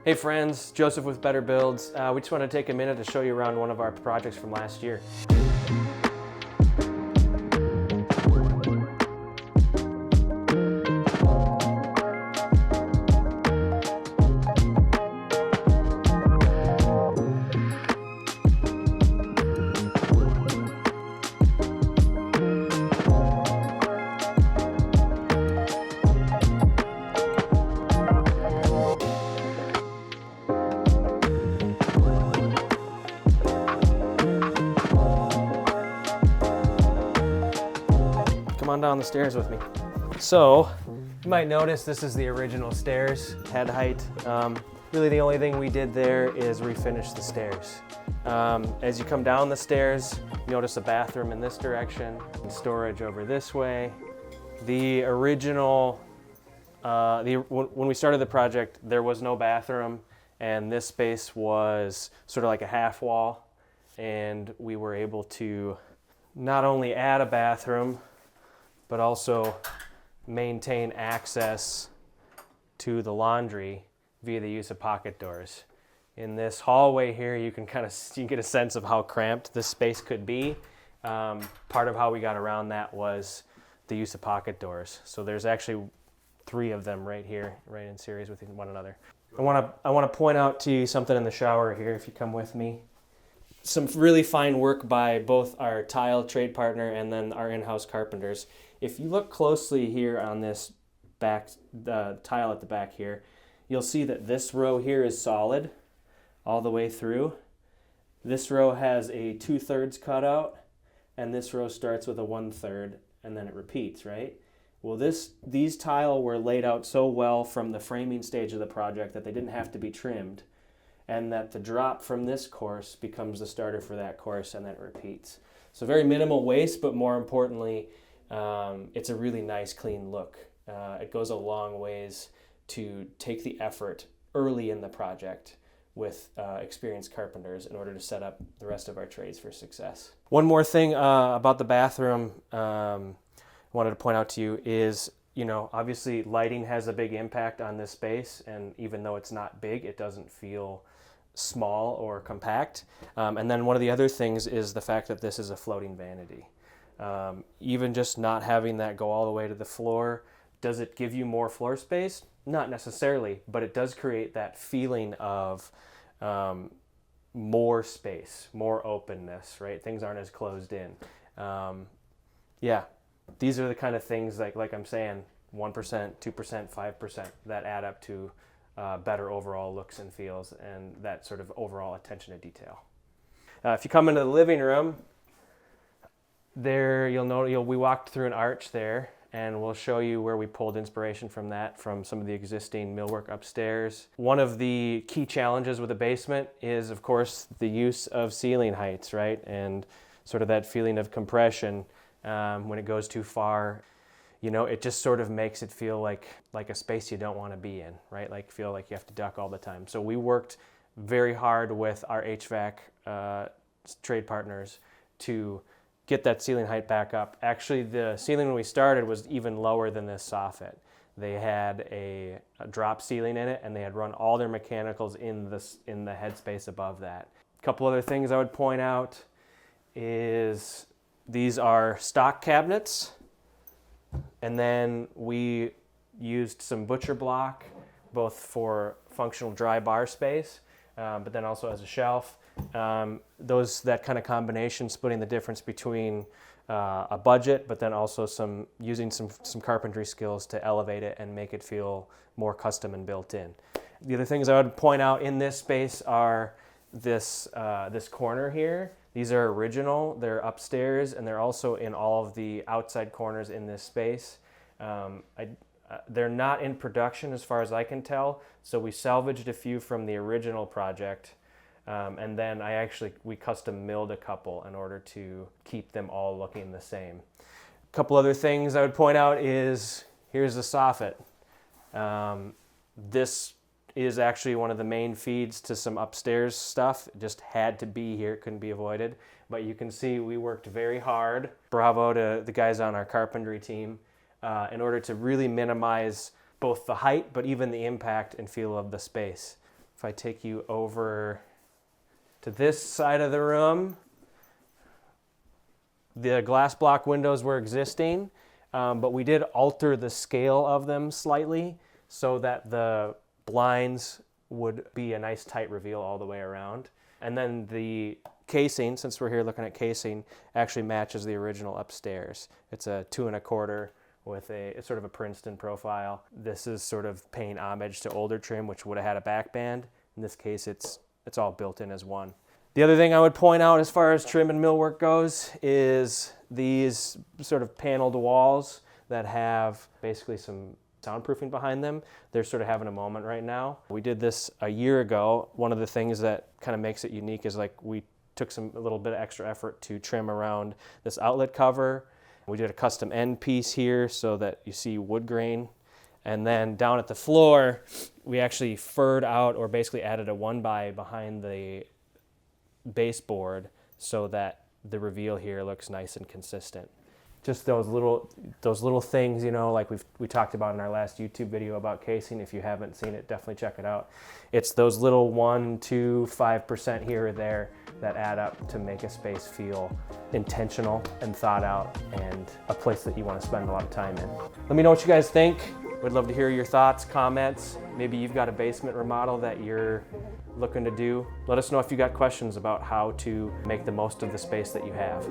Hey friends, Joseph with Better Builds. We just want to take a minute to show you around one of our projects from last year. Come on down the stairs with me. So, you might notice this is the original stairs, head height. Really the only thing we did there is refinish the stairs. As you come down the stairs, you notice a bathroom in this direction, and storage over this way. The original, when we started the project, there was no bathroom, and this space was sort of like a half wall, and we were able to not only add a bathroom, but also maintain access to the laundry via the use of pocket doors. In this hallway here, you can get a sense of how cramped this space could be. Part of how we got around that was the use of pocket doors. So there's actually 3 of them right here, right in series with one another. I want to point out to you something in the shower here, if you come with me. Some really fine work by both our tile trade partner and then our in-house carpenters. If you look closely here on this back, the tile at the back here, you'll see that this row here is solid all the way through. This row has a 2/3 cutout, and this row starts with a 1/3, and then it repeats, right? Well, these tile were laid out so well from the framing stage of the project that they didn't have to be trimmed, and that the drop from this course becomes the starter for that course, and then it repeats. So very minimal waste, but more importantly, it's a really nice, clean look. It goes a long ways to take the effort early in the project with experienced carpenters in order to set up the rest of our trades for success. One more thing about the bathroom I wanted to point out to you is, obviously lighting has a big impact on this space, and even though it's not big, it doesn't feel small or compact. And then one of the other things is the fact that this is a floating vanity. Even just not having that go all the way to the floor, does it give you more floor space? Not necessarily, but it does create that feeling of more space, more openness, right? Things aren't as closed in. These are the kind of things like I'm saying, 1%, 2%, 5% that add up to better overall looks and feels, and that sort of overall attention to detail. If you come into the living room, there you'll know we walked through an arch there, and we'll show you where we pulled inspiration from that, from some of the existing millwork upstairs. One of the key challenges with a basement is, of course, the use of ceiling heights, right? And sort of that feeling of compression when it goes too far. It just sort of makes it feel like a space you don't want to be in, right? Like feel like you have to duck all the time. So we worked very hard with our HVAC trade partners to get that ceiling height back up. Actually, the ceiling when we started was even lower than this soffit. They had a drop ceiling in it, and they had run all their mechanicals in the headspace above that. A couple other things I would point out is these are stock cabinets, and then we used some butcher block, both for functional dry bar space, but then also as a shelf. That kind of combination, splitting the difference between a budget, but then also using some carpentry skills to elevate it and make it feel more custom and built in. The other things I would point out in this space are this corner here. These are original. They're upstairs, and they're also in all of the outside corners in this space. They're not in production as far as I can tell, so we salvaged a few from the original project. And then we custom milled a couple in order to keep them all looking the same. A couple other things I would point out is, here's the soffit. This is actually one of the main feeds to some upstairs stuff. It just had to be here, couldn't be avoided. But you can see we worked very hard. Bravo to the guys on our carpentry team in order to really minimize both the height, but even the impact and feel of the space. If I take you over to this side of the room, the glass block windows were existing, but we did alter the scale of them slightly so that the blinds would be a nice tight reveal all the way around. And then the casing, since we're here looking at casing, actually matches the original upstairs. It's a 2 1/4 with it's sort of a Princeton profile. This is sort of paying homage to older trim, which would have had a back band. In this case, it's all built in as one. The other thing I would point out as far as trim and millwork goes is these sort of paneled walls that have basically some soundproofing behind them. They're sort of having a moment right now. We did this a year ago. One of the things that kind of makes it unique is like we took a little bit of extra effort to trim around this outlet cover. We did a custom end piece here so that you see wood grain. And then down at the floor, we actually furred out or basically added a 1x behind the baseboard so that the reveal here looks nice and consistent. Just those little things, you know, like we talked about in our last YouTube video about casing. If you haven't seen it, definitely check it out. It's those little 1%, 2%, 5% here or there that add up to make a space feel intentional and thought out and a place that you want to spend a lot of time in. Let me know what you guys think. We'd love to hear your thoughts, comments. Maybe you've got a basement remodel that you're looking to do. Let us know if you got questions about how to make the most of the space that you have.